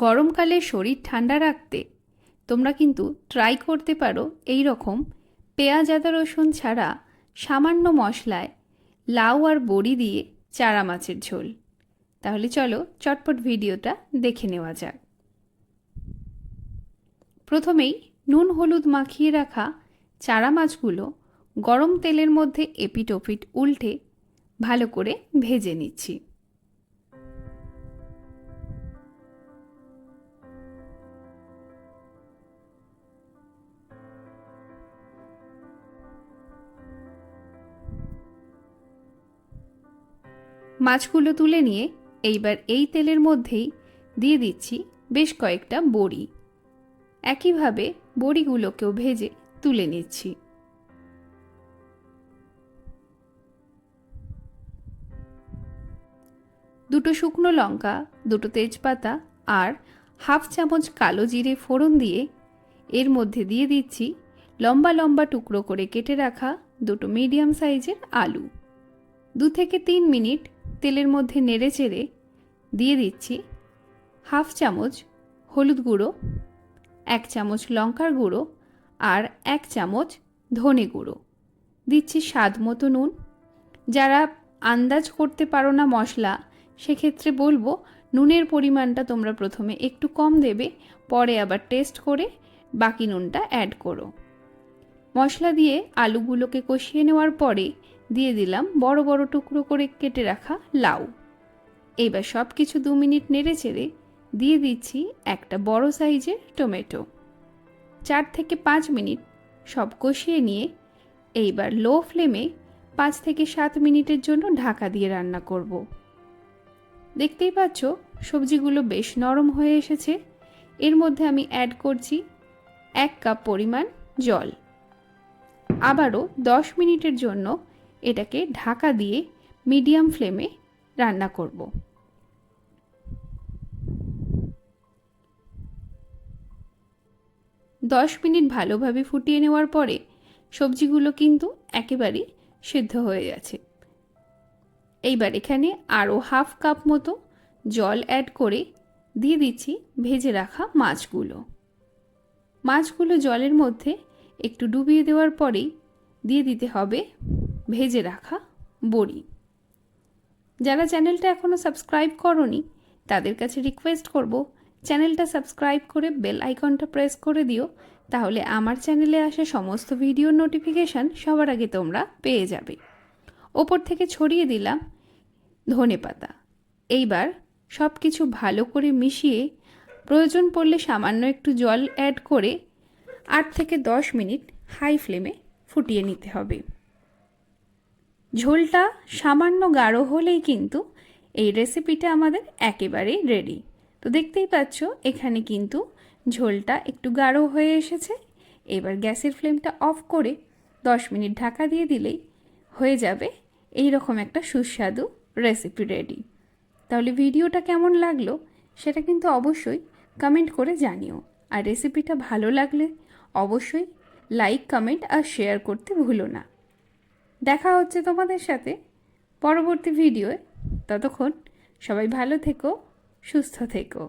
গরমকালে শরীর ঠান্ডা রাখতে তোমরা কিন্তু ট্রাই করতে পারো এই রকম পেঁয়াজ আদা রসুন ছাড়া সামান্য মশলায় লাউ আর বড়ি দিয়ে চারা মাছের ঝোল। তাহলে চলো চটপট ভিডিওটা দেখে নেওয়া যাক। প্রথমেই নুন হলুদ মাখিয়ে রাখা চারা মাছগুলো গরম তেলের মধ্যে এপিট ওপিট উল্টে ভালো করে ভেজে নিচ্ছি। মাছগুলো তুলে নিয়ে এইবার এই তেলের মধ্যেই দিয়ে দিচ্ছি বেশ কয়েকটা বড়ি। একইভাবে বড়িগুলোকেও ভেজে তুলে নিচ্ছি। দুটো শুকনো লঙ্কা, দুটো তেজপাতা আর হাফ চামচ কালো জিরে ফোড়ন দিয়ে এর মধ্যে দিয়ে দিচ্ছি লম্বা লম্বা টুকরো করে কেটে রাখা দুটো মিডিয়াম সাইজের আলু। 2 থেকে 3 মিনিট তেলের মধ্যে নেড়ে চেড়ে দিয়ে দিচ্ছি হাফ চামচ হলুদ গুঁড়ো, 1 চামচ লঙ্কার গুঁড়ো আর 1 চামচ ধনে গুঁড়ো। দিচ্ছি স্বাদ মতো নুন। যারা আন্দাজ করতে পারো না মশলা, সেক্ষেত্রে বলবো নুনের পরিমাণটা তোমরা প্রথমে একটু কম দেবে, পরে আবার টেস্ট করে বাকি নুনটা অ্যাড করো। মশলা দিয়ে আলুগুলোকে কষিয়ে নেওয়ার পরে দিয়ে দিলাম বড় বড় টুকরো করে কেটে রাখা লাউ। এবার সব কিছু 2 মিনিট নেড়ে চেড়ে দিয়ে দিচ্ছি একটা বড় সাইজের টমেটো। 4 থেকে 5 মিনিট সব কষিয়ে নিয়ে এইবার লো ফ্লেমে 5 থেকে 7 মিনিটের জন্য ঢাকা দিয়ে রান্না করব। দেখতেই পাচ্ছ সবজিগুলো বেশ নরম হয়ে এসেছে। এর মধ্যে আমি অ্যাড করছি 1 কাপ পরিমাণ জল। আবারও 10 মিনিটের জন্য এটাকে ঢাকা দিয়ে মিডিয়াম ফ্লেমে রান্না করব। দশ মিনিট ভালোভাবে ফুটিয়ে নেওয়ার পরে সবজিগুলো কিন্তু একেবারেই সিদ্ধ হয়ে গেছে। এইবার এখানে আরও হাফ কাপ মতো জল অ্যাড করে দিয়ে দিচ্ছি ভেজে রাখা মাছগুলো। মাছগুলো জলের মধ্যে একটু ডুবিয়ে দেওয়ার পরেই দিয়ে দিতে হবে ভেজে রাখা বড়ি। যারা চ্যানেলটা এখনও সাবস্ক্রাইব করোনি তাদের কাছে রিকোয়েস্ট করব চ্যানেলটা সাবস্ক্রাইব করে বেল আইকনটা প্রেস করে দিও, তাহলে আমার চ্যানেলে আসা সমস্ত ভিডিওর নোটিফিকেশান সবার আগে তোমরা পেয়ে যাবে। ওপর থেকে ছড়িয়ে দিলাম ধনেপাতা। এইবার সব কিছু ভালো করে মিশিয়ে প্রয়োজন পড়লে সামান্য একটু জল অ্যাড করে 8 থেকে 10 মিনিট হাই ফ্লেমে ফুটিয়ে নিতে হবে। ঝোলটা সামান্য গাঢ় হলেই কিন্তু এই রেসিপিটা আমাদের একেবারেই রেডি। তো দেখতেই পাচ্ছ এখানে কিন্তু ঝোলটা একটু গাঢ় হয়ে এসেছে। এবার গ্যাসের ফ্লেমটা অফ করে 10 মিনিট ঢাকা দিয়ে দিলেই হয়ে যাবে এই রকম একটা সুস্বাদু রেসিপি রেডি। তাহলে ভিডিওটা কেমন লাগলো সেটা কিন্তু অবশ্যই কমেন্ট করে জানিও। আর রেসিপিটা ভালো লাগলে অবশ্যই লাইক, কমেন্ট আর শেয়ার করতে ভুলো না। দেখা হচ্ছে তোমাদের সাথে পরবর্তী ভিডিওয়ে। ততক্ষণ সবাই ভালো থেকো, সুস্থ থেকো।